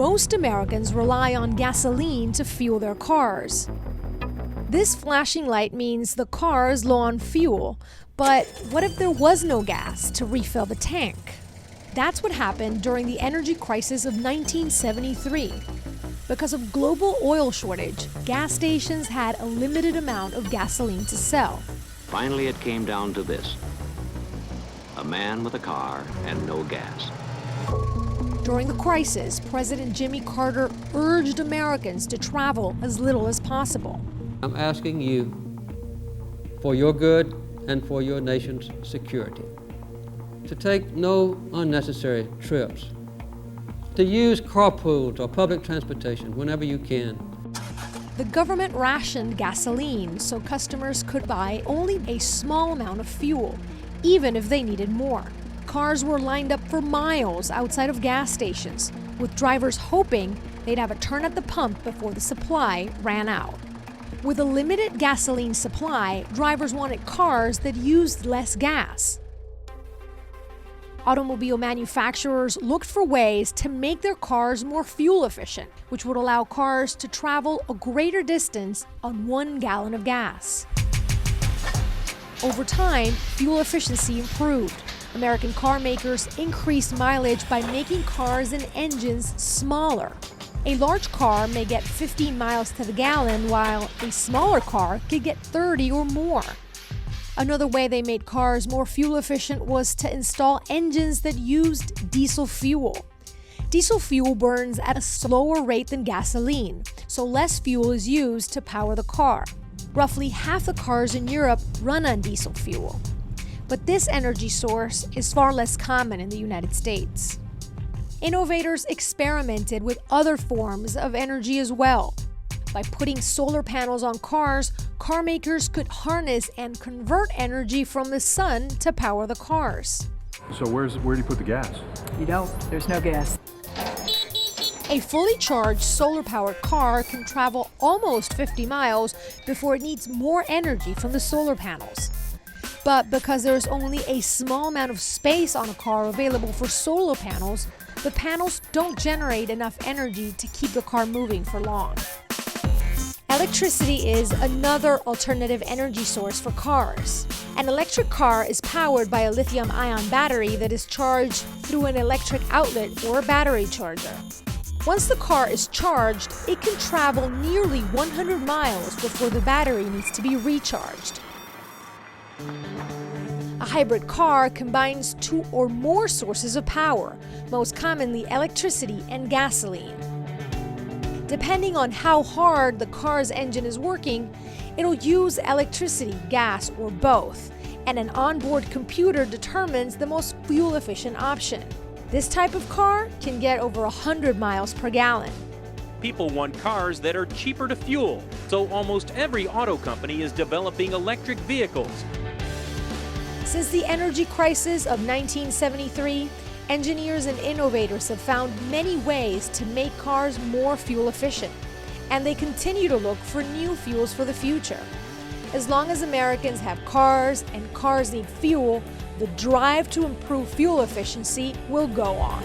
Most Americans rely on gasoline to fuel their cars. This flashing light means the car is low on fuel, but what if there was no gas to refill the tank? That's what happened during the energy crisis of 1973. Because of global oil shortage, gas stations had a limited amount of gasoline to sell. Finally, it came down to this: a man with a car and no gas. During the crisis, President Jimmy Carter urged Americans to travel as little as possible. I'm asking you, for your good and for your nation's security, to take no unnecessary trips, to use carpools or public transportation whenever you can. The government rationed gasoline so customers could buy only a small amount of fuel, even if they needed more. Cars were lined up for miles outside of gas stations, with drivers hoping they'd have a turn at the pump before the supply ran out. With a limited gasoline supply, drivers wanted cars that used less gas. Automobile manufacturers looked for ways to make their cars more fuel efficient, which would allow cars to travel a greater distance on 1 gallon of gas. Over time, fuel efficiency improved. American car makers increased mileage by making cars and engines smaller. A large car may get 15 miles to the gallon, while a smaller car could get 30 or more. Another way they made cars more fuel efficient was to install engines that used diesel fuel. Diesel fuel burns at a slower rate than gasoline, so less fuel is used to power the car. Roughly half the cars in Europe run on diesel fuel. But this energy source is far less common in the United States. Innovators experimented with other forms of energy as well. By putting solar panels on cars, car makers could harness and convert energy from the sun to power the cars. So where do you put the gas? You don't. There's no gas. A fully charged solar-powered car can travel almost 50 miles before it needs more energy from the solar panels. But because there's only a small amount of space on a car available for solar panels, the panels don't generate enough energy to keep the car moving for long. Electricity is another alternative energy source for cars. An electric car is powered by a lithium-ion battery that is charged through an electric outlet or a battery charger. Once the car is charged, it can travel nearly 100 miles before the battery needs to be recharged. A hybrid car combines 2 or more sources of power, most commonly electricity and gasoline. Depending on how hard the car's engine is working, it'll use electricity, gas, or both, and an onboard computer determines the most fuel-efficient option. This type of car can get over 100 miles per gallon. People want cars that are cheaper to fuel, so almost every auto company is developing electric vehicles. Since the energy crisis of 1973, engineers and innovators have found many ways to make cars more fuel efficient, and they continue to look for new fuels for the future. As long as Americans have cars and cars need fuel, the drive to improve fuel efficiency will go on.